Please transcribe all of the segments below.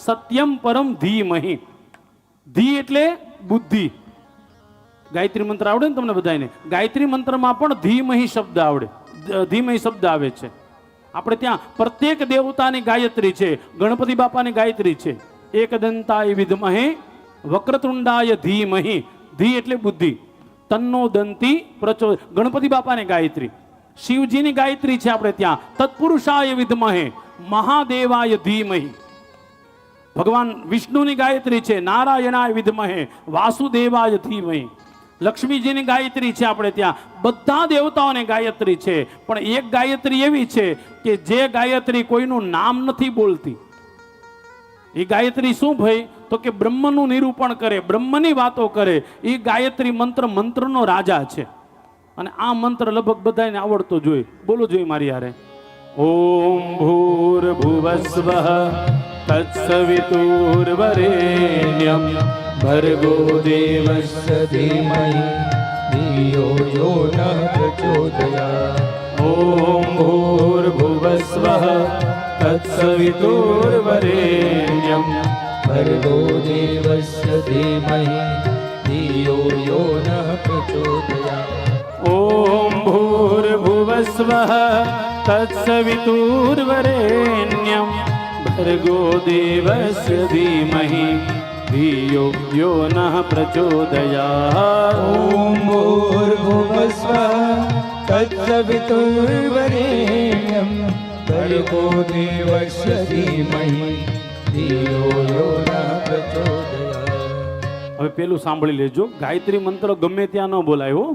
સત્યમ પરમ ધીમહિ. The એટલે બુદ્ધિ. ગાયત્રી મંત્ર આવડે ને તમને બધાને? ગાયત્રી મંત્રમાં પણ ધીમહિ શબ્દ આવડે, ધીમહિ શબ્દ આવે છે. આપણે ત્યાં પ્રત્યેક દેવતાની ગાયત્રી છે. ગણપતિ બાપાની ગાયત્રી છે, એકદંતાય વિદ્મહે વક્રતુંડાય ધીમહિ. ધી એટલે બુદ્ધિ. તન્નો દંતી પ્રચો. ગણપતિ બાપાની ગાયત્રી. શિવજીની ગાયત્રી છે આપણે ત્યાં, તત્પુરુષાય વિદ્મહે મહાદેવાય ધીમહિ. ભગવાન વિષ્ણુની ગાયત્રી છે, નારાયણાય વિદ્મહે વાસુદેવાય ધીમહિ. લક્ષ્મીજીની ગાયત્રી છે આપણે ત્યાં. બધા દેવતાઓની ગાયત્રી છે, પણ એક ગાયત્રી એવી છે કે જે ગાયત્રી કોઈનું નામ નથી બોલતી. એ ગાયત્રી શું ભાઈ? તો કે બ્રહ્મનું નિરૂપણ કરે, બ્રહ્મની વાતો કરે. એ ગાયત્રી મંત્ર મંત્રનો રાજા છે. અને આ મંત્ર લગભગ બધાને આવડતો જોઈએ. બોલો જોઈએ મારી હારે. ઓમ ભૂર્ભુવસ્વઃ તત્સવિતુર્વરેણ્યમ ભર્ગો દેવસ્ય ધીમહિ ધિયો યો નઃ પ્રચોદયાત. ઓમ ભૂર્ભુવસ્વઃ તત્સવિતુર્વરેણ્યમ ભર્ગો દેવસ્ય ધીમહિ ધિયો યો નઃ પ્રચોદયાત. ઓમ ભૂર્ભુવસ્વઃ તત્સવિતુર્વરેણ્યમ ભર્ગો દેવસ્ય ધીમહિ ધિયો યો નઃ પ્રચોદયાત. ઓમ ભૂર્ભુવસ્વઃ તત્સવિતુર્વરેણ્યમ ભર્ગો દેવસ્ય ધીમહિ ધિયો યો નઃ પ્રચોદયાત. હવે પેલું સાંભળી લેજો. ગાયત્રી મંત્ર ગમે ત્યાં ન બોલાય હો.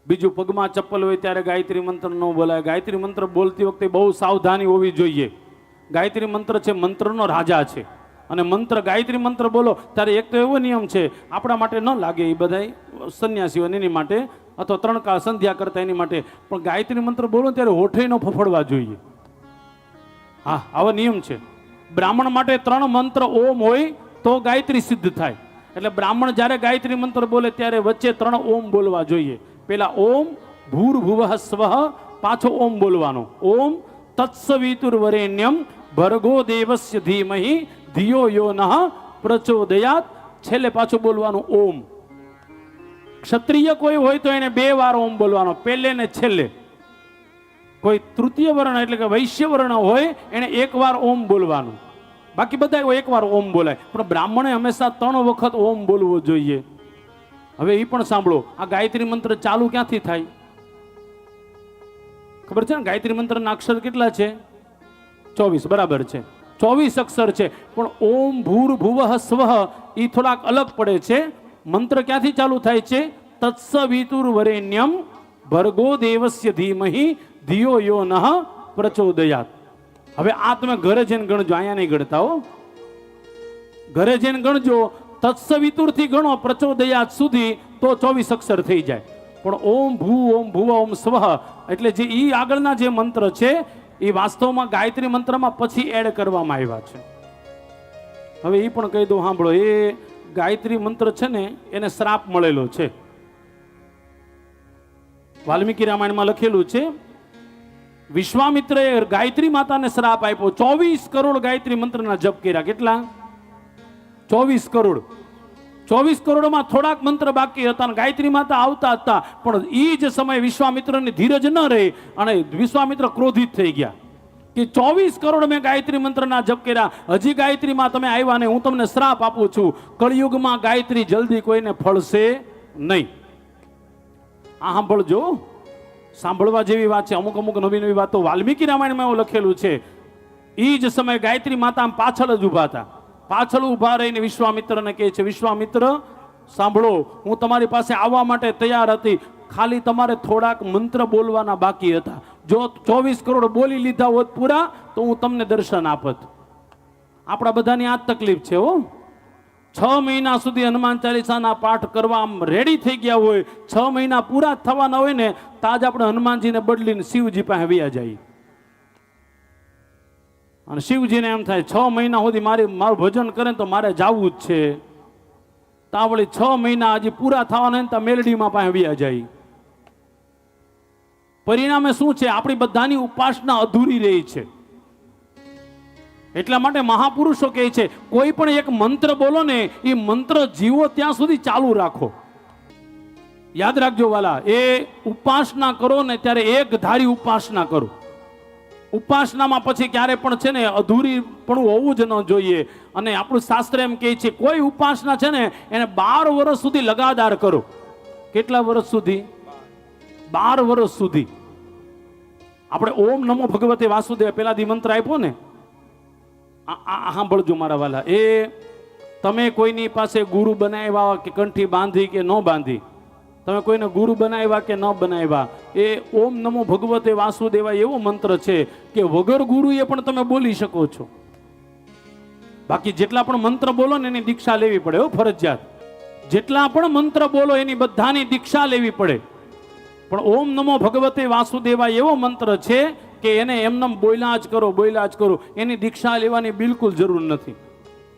બીજું, પગમાં ચપ્પલ હોય ત્યારે ગાયત્રી મંત્ર ન બોલાય. ગાયત્રી મંત્ર બોલતી વખતે બહુ સાવધાની હોવી જોઈએ. ગાયત્રી મંત્ર છે, મંત્રનો રાજા છે. અને મંત્ર, ગાયત્રી મંત્ર બોલો ત્યારે એક તો એવો નિયમ છે, આપણા માટે ન લાગે, એ બધા સંન્યાસીઓ એની માટે, અથવા 3 કાળ સંધ્યા કરતા એની માટે. પણ ગાયત્રી મંત્ર બોલો ત્યારે હોઠે ન ફફડવા જોઈએ. હા, આવો નિયમ છે. બ્રાહ્મણ માટે 3 મંત્ર ઓમ હોય તો ગાયત્રી સિદ્ધ થાય. એટલે બ્રાહ્મણ જ્યારે ગાયત્રી મંત્ર બોલે ત્યારે વચ્ચે 3 ઓમ બોલવા જોઈએ. પેલા ઓમ ભૂર્ભુવઃ સ્વઃ, પાછો ઓમ બોલવાનો. ઓમ તત્સવિતુર્વરેણ્યમ ભર્ગો દેવસ્ય ધીમહિ ધિયો યો નઃ પ્રચોદયાત. છેલ્લે પાછું બોલવાનું ઓમ. ક્ષત્રિય કોઈ હોય તો એને 2 વાર ઓમ બોલવાનો, પહેલે ને છેલ્લે. કોઈ તૃતીય વર્ણ એટલે કે વૈશ્ય વર્ણ હોય એને 1 વાર ઓમ બોલવાનું. બાકી બધા 1 વાર ઓમ બોલાય. પણ બ્રાહ્મણે હંમેશા 3 વખત ઓમ બોલવો જોઈએ. હવે એ પણ સાંભળો, આ ગાયત્રી મંત્ર ચાલુ ક્યાંથી થાય ખબર છે ને? ગાયત્રી મંત્રના અક્ષર કેટલા છે? 24. બરાબર છે, 24 અક્ષર છે. પણ ઓમ ભૂર્ભુવઃ સ્વઃ એ થોડાક અલગ પડે છે. મંત્ર ક્યાંથી ચાલુ થાય છે? તત્સવિતુર્વરેણ્યમ ભર્ગો દેવસ્ય ધીમહિ ધિયો યો નઃ પ્રચોદયાત. હવે આ તમે ઘરે જઈને ગણજો, અહીંયા નહીં ગણતા હો. ઘરે જઈને ગણજો. તત્સવિતુરથી ગણો પ્રચોદયાત સુધી તો 24 અક્ષર થઈ જાય. પણ ઓમ ભૂ ઓમ સ્વઃ એટલે જે ઈ આગળના જે મંત્ર છે એ વાસ્તવમાં ગાયત્રી મંત્રમાં પછી એડ કરવામાં આવ્યા છે. હવે એ પણ કહી દઉં, સાંભળો. એ ગાયત્રી મંત્ર છે ને એને શ્રાપ મળેલો છે. વાલ્મીકી રામાયણમાં લખેલું છે, વિશ્વામિત્રએ ગાયત્રી માતાને શ્રાપ આપ્યો. 24 કરોડ ગાયત્રી મંત્રના જપ કર્યા. કેટલા? 24 કરોડ. 24 કરોડમાં થોડાક મંત્ર બાકી હતા. ગાયત્રી માતા આવતા હતા, પણ એ જ સમયે વિશ્વામિત્રની ધીરજ ન રહી અને વિશ્વામિત્ર ક્રોધિત થઈ ગયા કે 24 કરોડ મેં ગાયત્રી મંત્રના જપ કર્યા, હજી ગાયત્રીમાં તમે આવ્યા નહીં, હું તમને શ્રાપ આપું છું. કળિયુગમાં ગાયત્રી જલ્દી કોઈને ફળશે નહીં. આ સાંભળજો, સાંભળવા જેવી વાત છે. અમુક નવી નવી વાતો વાલ્મીકી રામાયણમાં એવું લખેલું છે. એ જ સમયે ગાયત્રી માતા પાછળ જ ઉભા હતા. પાછળ ઉભા રહીને વિશ્વામિત્રને કહે છે, વિશ્વામિત્ર સાંભળો, હું તમારી પાસે આવવા માટે તૈયાર હતી, ખાલી તમારે થોડાક મંત્ર બોલવાના બાકી હતા. જો 24 કરોડ બોલી લીધા હોત પૂરા તો હું તમને દર્શન આપત. આપણા બધાની આ તકલીફ છે હો. 6 મહિના સુધી હનુમાન ચાલીસાના પાઠ કરવા રેડી થઈ ગયા હોય, 6 મહિના પૂરા થવાના હોય ને તાજ આપણે હનુમાનજીને બદલીને શિવજી પાસે વ્યા જાય. અને શિવજીને એમ થાય 6 મહિના સુધી મારું ભજન કરે તો મારે જવું જ છે. તાવળી 6 મહિના હજી પૂરા થવાના તો મેલડીમાં પાસે વ્યા જાય. પરિણામે શું છે? આપણી બધાની ઉપાસના અધૂરી રહી છે. એટલા માટે મહાપુરુષો કહે છે કોઈ પણ એક મંત્ર બોલો ને એ મંત્ર જીવો ત્યાં સુધી ચાલુ રાખો. યાદ રાખજો વાલા, એ ઉપાસના કરો ને ત્યારે એક ધારી ઉપાસના કરો. ઉપાસનામાં પછી ક્યારે પણ છે ને અધૂરી પણ હોવું જ ન જોઈએ. અને આપણું શાસ્ત્ર એમ કહે છે કોઈ ઉપાસના છે ને એને 12 વર્ષ સુધી લગાતાર કરો. કેટલા વર્ષ સુધી? 12 વર્ષ સુધી. આપણે ઓમ નમો ભગવતે વાસુદેવ પેલાથી મંત્ર આપ્યો ને, સાંભળજો મારા વાલા, એ તમે કોઈની પાસે ગુરુ બનાવ્યા કે કંઠી બાંધી કે ન બાંધી, તમે કોઈને ગુરુ બનાવ્યા કે ન બનાવ્યા, એ ઓમ નમો ભગવતે વાસુદેવાય એવો મંત્ર છે કે વગર ગુરુએ પણ તમે બોલી શકો છો. બાકી જેટલા પણ મંત્ર બોલો ને એની દીક્ષા લેવી પડે હો, ફરજિયાત. જેટલા પણ મંત્ર બોલો એની બધાની દીક્ષા લેવી પડે. પણ ઓમ નમો ભગવતે વાસુદેવાય એવો મંત્ર છે કે એને એમનેમ બોલ્યા જ કરો, એની દીક્ષા લેવાની બિલકુલ જરૂર નથી.